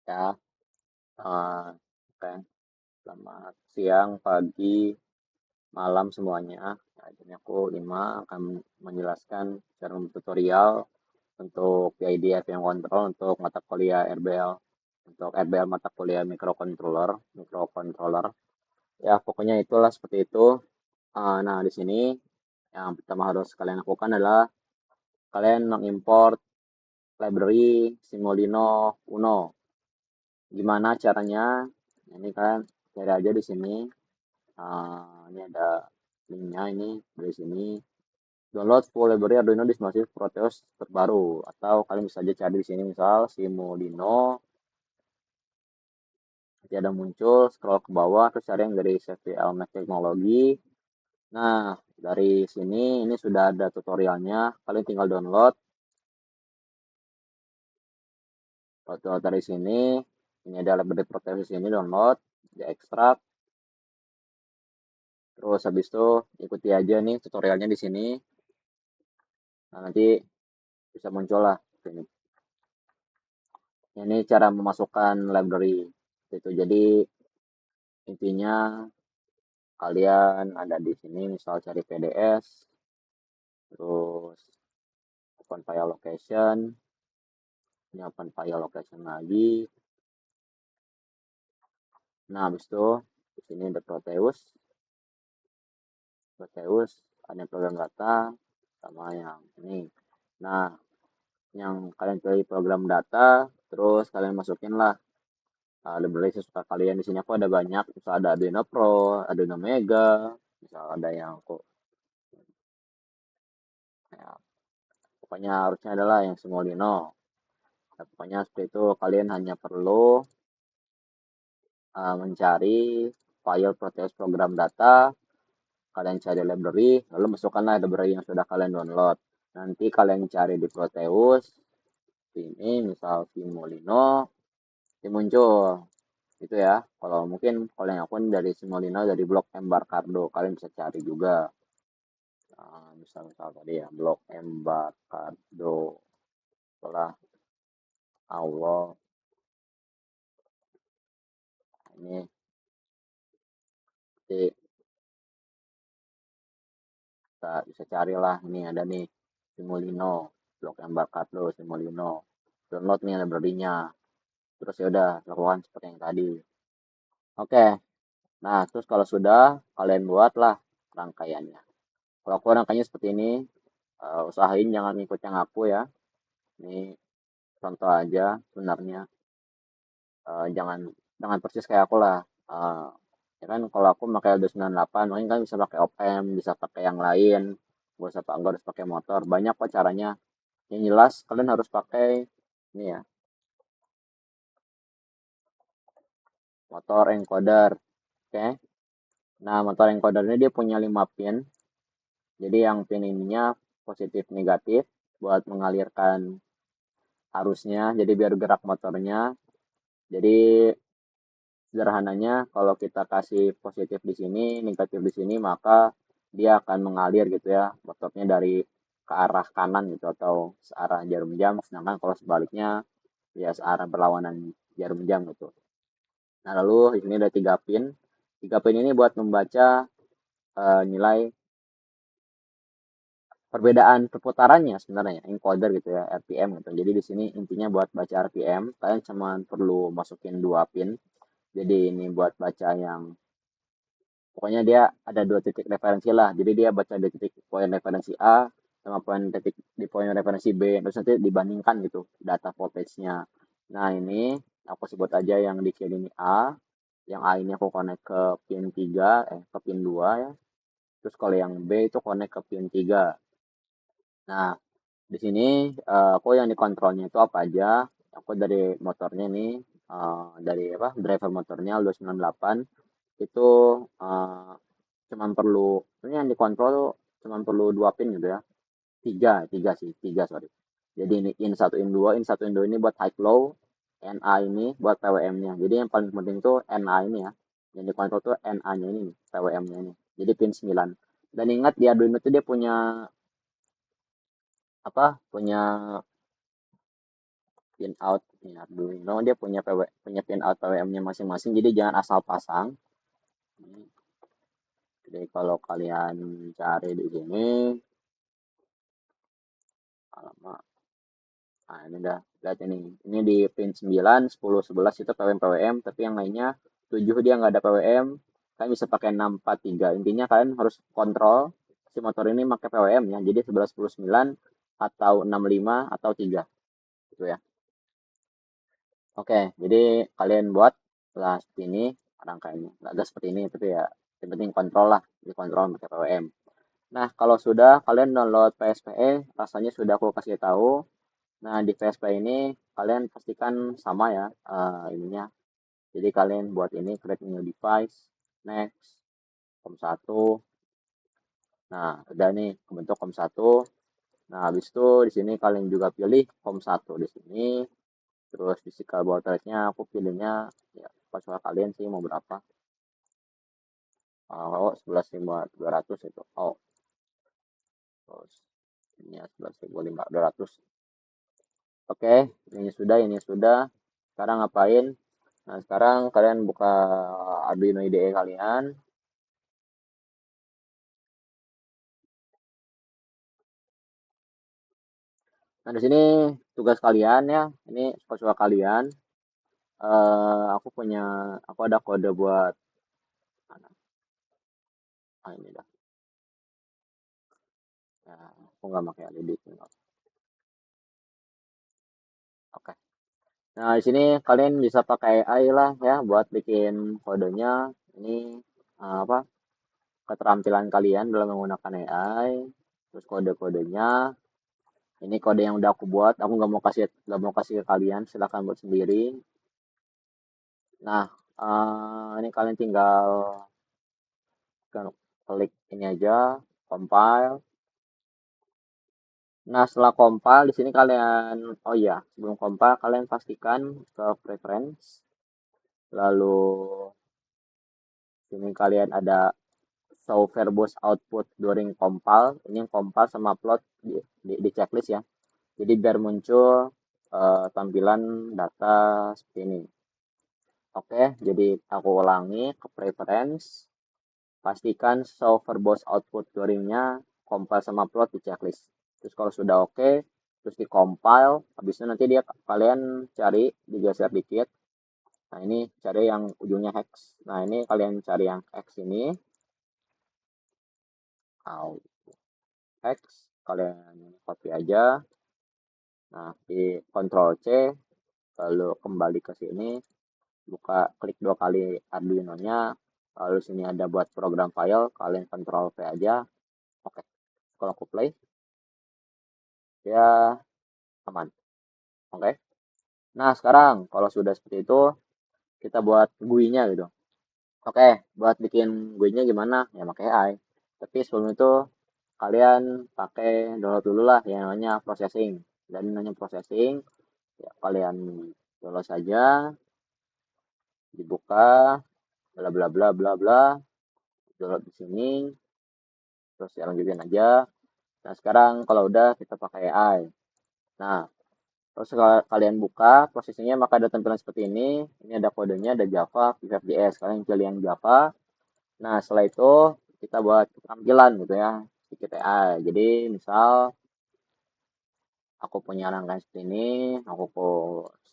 Ya, oke. Selamat siang, pagi, malam semuanya. Nah, jadi aku Ima akan menjelaskan secara tutorial untuk PID FM Control untuk mata kuliah RBL. Untuk RBL mata kuliah microcontroller. Ya, pokoknya itulah seperti itu. Nah, di sini yang pertama harus kalian lakukan adalah kalian mengimport library Simulino Uno. Gimana caranya? Ini kan cari aja di sini. Ini ada linknya ini dari sini. Download full library Arduino di Smartphone Proteus terbaru atau kalian bisa aja cari di sini misal Simulino. Nanti ada muncul scroll ke bawah terus cari yang dari CVL Mac Technology. Nah, dari sini ini sudah ada tutorialnya. Kalian tinggal download. Download dari sini. Ini ada library Proteus di sini download, di ekstrak. Terus habis itu ikuti aja nih tutorialnya di sini. Nah, nanti bisa muncul lah ini. Ini cara memasukkan library. Itu jadi intinya kalian ada di sini misal cari PDS, terus open file location, ini open file location lagi. Nah, habis itu di sini ada Proteus, ada program data sama yang ini. Nah, yang kalian pilih program data, terus kalian masukin lah library sesuka kalian. Di sini aku ada banyak, misal ada Arduino Pro, Arduino Mega, misal ada yang aku ya, pokoknya harusnya adalah yang Simulino. Nah, pokoknya seperti itu kalian hanya perlu mencari file Proteus program data, kalian cari library, lalu masukkanlah library yang sudah kalian download. Nanti kalian cari di Proteus, ini misal Simulino, ini muncul gitu ya. Kalau mungkin kalau yang akun dari Simulino dari blog Embarcado, kalian bisa cari juga. Misal tadi ya blog Embarcado setelah Allah ini nanti bisa carilah ini ada nih Simulino blog Embarcado Simulino download nih library-nya terus ya udah lakukan seperti yang tadi. Oke, nah terus kalau sudah kalian buatlah rangkaiannya. Kalau aku rangkaiannya seperti ini, usahain jangan ikut yang aku ya. Ini contoh aja sebenarnya. Jangan jangan persis kayak aku lah. Eh, ya kan kalau aku pakai L298 mungkin kan bisa pakai op-amp bisa pakai yang lain, nggak harus pakai motor, banyak kok caranya. Yang jelas kalian harus pakai ini ya, motor encoder. Oke. Nah, motor encoder ini dia punya 5 pin. Jadi yang pin ininya positif negatif buat mengalirkan arusnya, jadi biar gerak motornya. Jadi sederhananya kalau kita kasih positif di sini, negatif di sini, maka dia akan mengalir gitu ya, motornya dari ke arah kanan gitu atau searah jarum jam, sedangkan kalau sebaliknya ya searah berlawanan jarum jam gitu. Nah, lalu di sini ada 3 pin. 3 pin ini buat membaca nilai perbedaan perputarannya sebenarnya, encoder gitu ya, RPM gitu. Jadi di sini intinya buat baca RPM, kalian cuma perlu masukin 2 pin. Jadi ini buat baca yang pokoknya dia ada 2 titik referensi lah. Jadi dia baca di titik poin referensi A sama poin referensi B. Terus nanti dibandingkan gitu data voltage-nya. Nah, ini aku sebut aja yang di kiri ini A. Yang A ini aku connect ke pin 3, ke pin 2 ya. Terus kalau yang B itu connect ke pin 3. Nah, di sini aku yang dikontrolnya itu apa aja? Aku dari motornya nih, dari apa? Driver motornya L298 itu uh, cuman perlu ini yang dikontrol tuh cuman perlu 2 pin gitu ya. Tiga sih, tiga sorry. Jadi ini in satu in dua ini buat high low, NA ini buat PWM-nya. Jadi yang paling penting tuh NA ini ya. Yang dikontrol tuh NA-nya ini, PWM-nya ini. Jadi pin 9. Dan ingat di Arduino itu dia punya apa? Punya pin out ini Arduino dia punya punya pin out PWM-nya masing-masing, jadi jangan asal pasang. Jadi kalau kalian cari di sini, alamak, nah ini udah lihat ini di pin 9, 10, 11 itu PWM PWM, tapi yang lainnya 7 dia nggak ada PWM. Kalian bisa pakai 643. Intinya kalian harus kontrol si motor ini pakai PWM ya. Jadi 11, 10, 9 atau 65 atau 3 gitu ya. Oke, jadi kalian buat lah seperti ini rangkaiannya. Agak seperti ini, tapi ya yang penting kontrol lah, dikontrol pakai PWM. Nah, kalau sudah kalian download PSPE, rasanya sudah aku kasih tahu. Nah, di PSPE ini kalian pastikan sama ya ininya. Jadi kalian buat ini create new device, next, COM1. Nah, udah nih kebentuk COM1. Nah, habis itu di sini kalian juga pilih COM1 di sini. Terus physical baud rate-nya aku pilihnya ya pas kalian sih mau berapa. Oh, 11.200 itu. Oh, terus ini 11.200. Oke, ini sudah. Sekarang ngapain? Nah, sekarang kalian buka Arduino IDE kalian. Nah, di sini tugas kalian ya. Ini suka-suka kalian. Aku ada kode buat mana? Ini dah. Ya, aku nggak pakai LED. Oke. Nah, di sini kalian bisa pakai AI lah ya buat bikin kodenya. Ini apa? Keterampilan kalian dalam menggunakan AI. Terus kode-kodenya. Ini kode yang udah aku buat. Aku nggak mau kasih ke kalian. Silahkan buat sendiri. Nah, ini kalian tinggal klik ini aja, compile. Nah, setelah compile di sini kalian, oh iya, sebelum compile kalian pastikan ke preference, lalu sini kalian ada show verbose output during compile. Ini yang compile sama plot di checklist ya. Jadi biar muncul tampilan data seperti ini. Oke, jadi aku ulangi ke preference, pastikan show verbose output during-nya compile sama plot di checklist. Terus kalau sudah oke, terus di compile, habis itu nanti kalian cari digeser dikit. Nah, ini cari yang ujungnya hex. Nah, ini kalian cari yang hex ini. Out hex, kalian copy aja. Nah, di Ctrl C, lalu kembali ke sini, klik 2 kali Arduino-nya, lalu sini ada buat program file, kalian Ctrl V aja. Oke, kalau aku play, ya aman. Oke. Nah, sekarang kalau sudah seperti itu, kita buat GUI-nya gitu. Oke, buat bikin GUI-nya gimana? Ya pakai AI. Tapi sebelum itu kalian pakai download dulu lah yang namanya processing. Dan namanya processing, ya kalian download saja, dibuka, bla bla bla bla bla, download di sini, terus ya lanjutin aja. Nah, sekarang kalau udah kita pakai AI. Nah, terus kalau kalian buka prosesnya maka ada tampilan seperti ini. Ini ada kodenya, ada Java, PHP.js. Kalian pilih yang Java. Nah, setelah itu kita buat tampilan gitu ya, sedikit AI. Jadi, misal aku punya rangkaian seperti ini, aku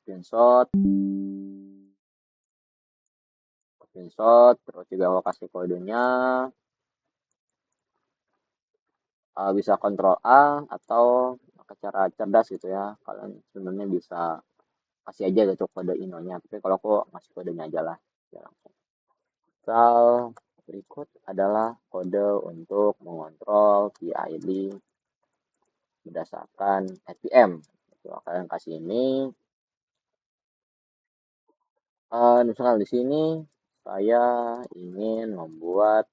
screenshot, terus juga aku kasih kodenya, bisa Ctrl A atau pakai cara cerdas gitu ya. Kalian sebenarnya bisa kasih aja gitu kode inonya, tapi kalau aku masih kodenya aja lah. Ya, langsung. Misal berikut adalah kode untuk mengontrol PID berdasarkan RPM. Kalian kasih ini. Misalkan di sini saya ingin membuat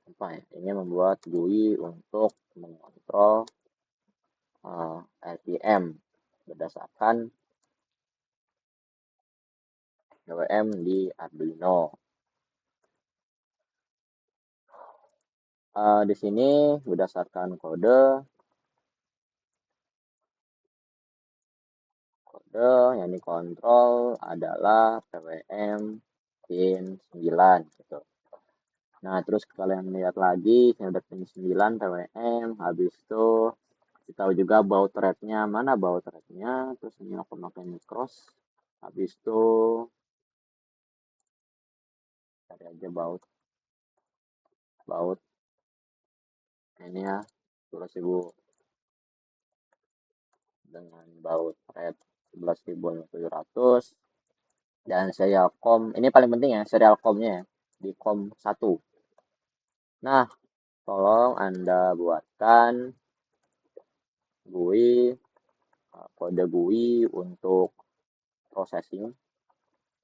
apa ya? Ingin membuat GUI untuk mengontrol RPM berdasarkan PWM di Arduino. Di sini berdasarkan kode kode yang dikontrol adalah PWM pin 9 gitu. Nah, terus kalian lihat lagi, saya udah pin 9 PWM, habis itu kita tahu juga baut threadnya, mana baut threadnya, terus ini aku pakai cross, habis itu cari aja baut ini ya, 11.000 dengan baut thread 11.700 dan serial com, ini paling penting ya, serial comnya ya, di com 1. Nah, tolong Anda buatkan GUI, kode GUI untuk processing,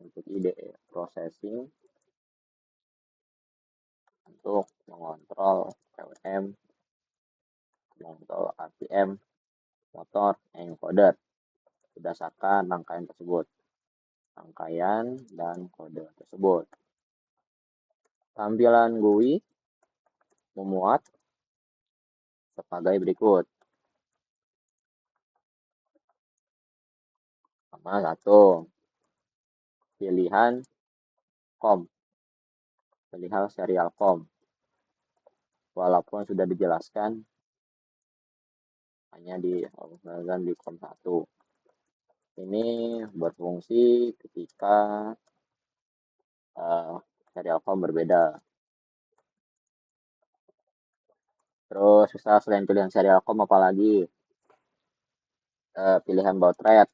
untuk IDE processing, untuk mengontrol PWM, mengontrol RPM, motor, encoder, berdasarkan rangkaian tersebut. Rangkaian dan kode tersebut. Tampilan GUI memuat sebagai berikut. Pertama, satu, pilihan COM, pilihan serial COM. Walaupun sudah dijelaskan hanya di COM 1. Ini berfungsi ketika serial COM berbeda. Terus bisa selain pilihan serial COM apalagi pilihan baud thread.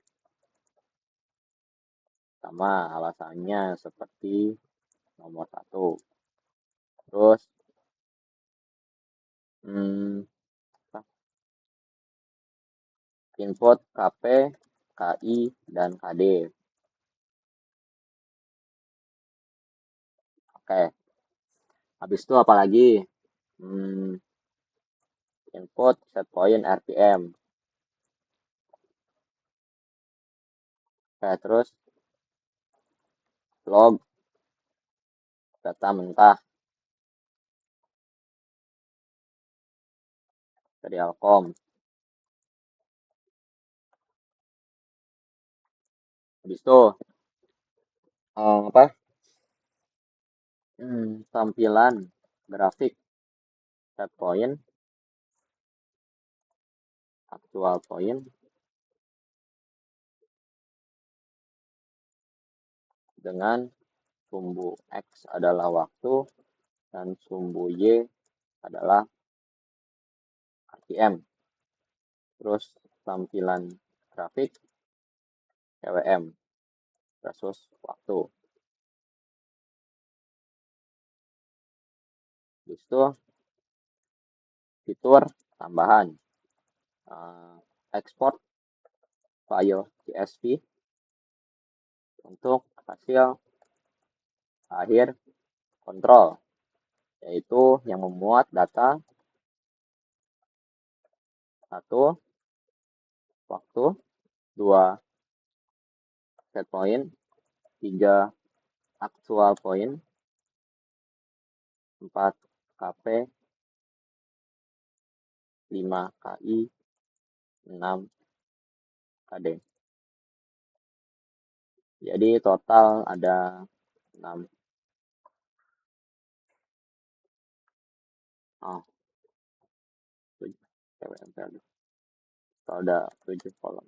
Sama alasannya seperti nomor 1. Terus input KP, KI, dan KD. Oke. Habis itu apalagi? Input set point RPM. Oke, terus log data mentah serial com. Habis itu tampilan grafik set point, actual point, dengan sumbu X adalah waktu dan sumbu Y adalah RPM. Terus tampilan grafik PWM versus waktu. Habis itu fitur tambahan, export file CSV untuk hasil akhir kontrol, yaitu yang memuat data 1 waktu, 2 set point, 3 actual point, 4 KP, 5 KI, 6 KD. Jadi total ada 6. Ada 7 kolom.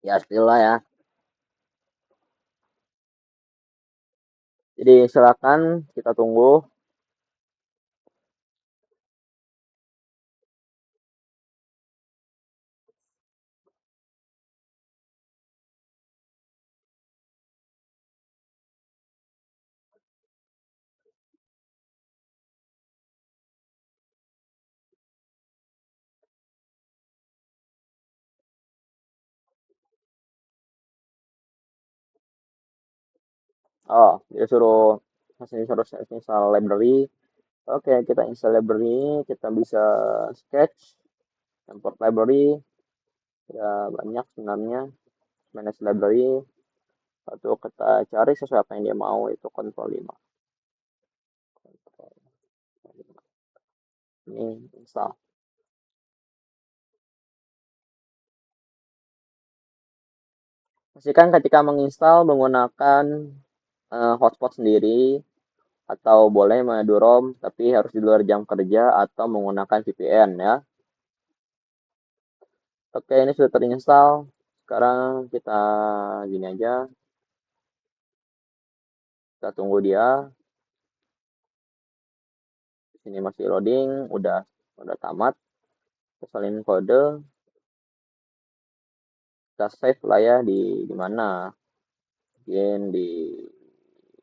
Ya, itulah ya. Jadi silakan kita tunggu. Oh, dia suruh install library. Oke, kita install library, kita bisa sketch, import library. Ya, banyak sebenarnya. Manage library. Lalu kita cari sesuai apa yang dia mau, itu control 5. Ini install. Pastikan ketika menginstal menggunakan hotspot sendiri atau boleh mengadu ROM tapi harus di luar jam kerja atau menggunakan VPN ya. Oke, ini sudah terinstall. Sekarang kita gini aja, kita tunggu dia. Sini masih loading, udah tamat. Kita salin kode, kita save lah ya di mana, mungkin di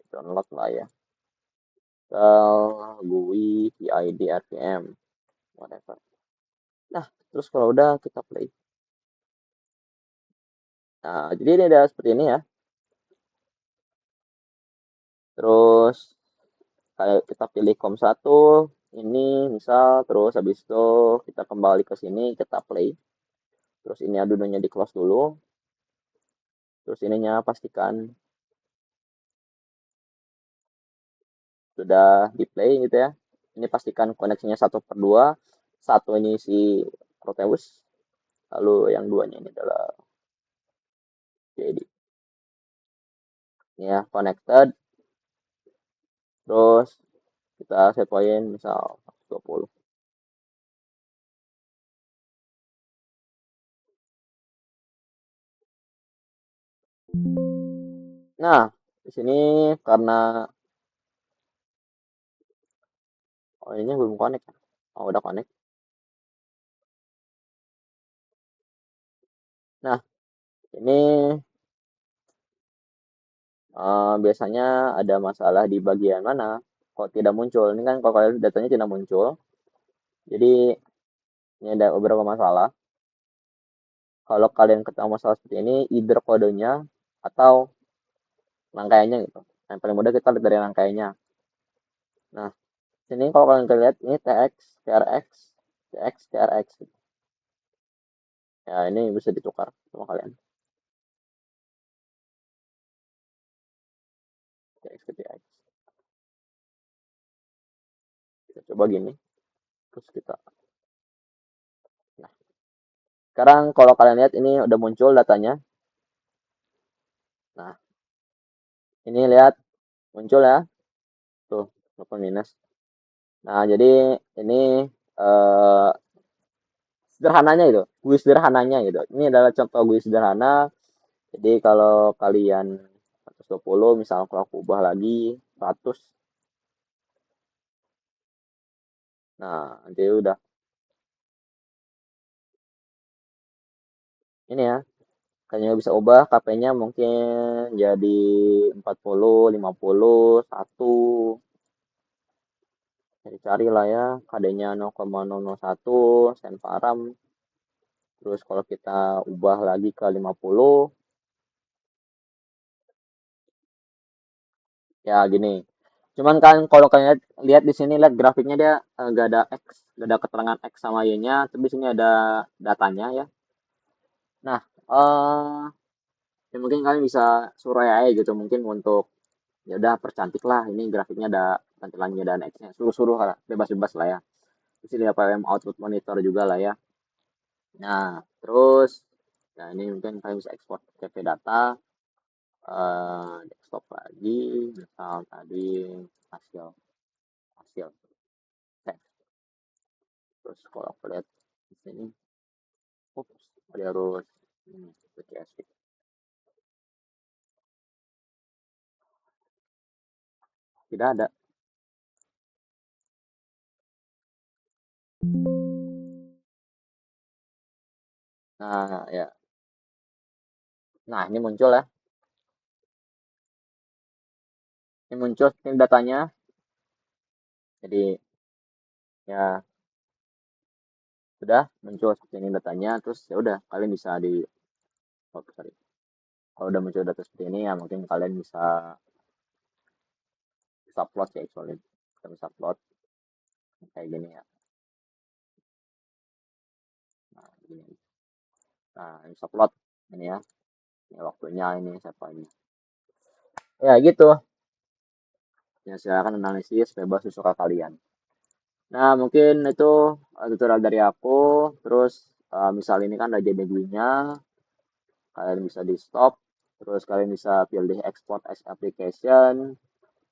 download lah ya. GUI, PID, RPM, whatever. Nah, terus kalau udah kita play. Nah, jadi ini ada seperti ini ya. Terus kayak kita pilih COM1 ini misal, terus habis itu kita kembali ke sini, kita play. Terus ini Arduino-nya di close dulu. Terus ininya pastikan sudah di play gitu ya. Ini pastikan koneksinya 1/2. Satu ini si Proteus, lalu yang duanya ini adalah jadi ini ya connected. Terus kita set point misal 20. Nah, di sini karena oh ini belum connect ya. Oh, udah connect. Nah, ini biasanya ada masalah di bagian mana kok tidak muncul. Ini kan kalau kalian datanya tidak muncul. Jadi ini ada beberapa masalah. Kalau kalian ketemu masalah seperti ini, either kodenya atau rangkaiannya gitu. Yang paling mudah kita lihat dari rangkaiannya. Nah, sini kalau kalian lihat ini TX, TRX, TX, TRX. Gitu. Ya, ini bisa ditukar sama kalian. TX ke TX. Kita coba gini. Terus kita. Nah, sekarang kalau kalian lihat ini udah muncul datanya. Nah, ini lihat muncul ya. Tuh, walaupun minus. Nah, jadi ini eh, sederhananya itu, GUI sederhananya gitu. Ini adalah contoh GUI sederhana. Jadi kalau kalian 120, misal kalau aku ubah lagi 100, nah nanti udah ini ya. Kalian bisa ubah KP-nya mungkin jadi 40, 50, 1. Cari-cari lah ya, KD-nya 0,001, sen param. Terus kalau kita ubah lagi ke 50, ya gini. Cuman kan kalau kalian lihat di sini lihat grafiknya dia nggak ada X, nggak ada keterangan X sama Y-nya, tapi di sini ada datanya ya. Nah, ya mungkin kalian bisa suruh AI gitu mungkin untuk ya udah percantik lah ini grafiknya ada tampilannya dan X-nya. Suruh-suruh lah, bebas-bebas lah ya. Di sini ada PM output monitor juga lah ya. Nah, terus ya ini mungkin kalian bisa ekspor CP data desktop lagi, misal tadi hasil hasil teks. Terus kalau aku lihat di sini, ups, ada harus ini PCSP. Tidak ada. Nah, ya. Nah, ini muncul ya. Ini muncul ini datanya. Jadi ya sudah muncul seperti ini datanya. Terus ya udah kalian bisa di oh, sorry. Kalau udah muncul data seperti ini ya mungkin kalian bisa plot ya actually. Kita bisa plot kayak gini ya. Nah, gini. Nah, ini bisa plot ini ya. Ini waktunya ini siapa ini. Ya gitu. Ya silakan analisis bebas sesuka kalian. Nah, mungkin itu tutorial dari aku. Terus misal ini kan ada JDG-nya, kalian bisa di stop. Terus kalian bisa pilih export as application.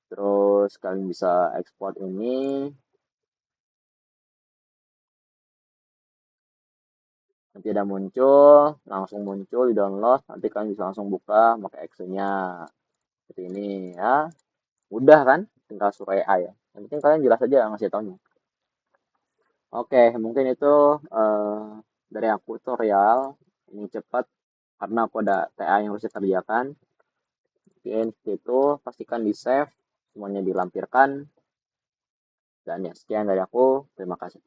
Terus kalian bisa export ini. Nanti ada muncul, langsung muncul di download. Nanti kalian bisa langsung buka pakai Excel-nya. Seperti ini ya. Mudah kan? Tinggal suruh AI ya. Yang penting kalian jelas aja ngasih taunya. Oke, mungkin itu dari aku tutorial. Ini cepat karena aku ada TA yang harus dikerjakan. Mungkin seperti itu, pastikan di save, semuanya dilampirkan. Dan ya, sekian dari aku. Terima kasih.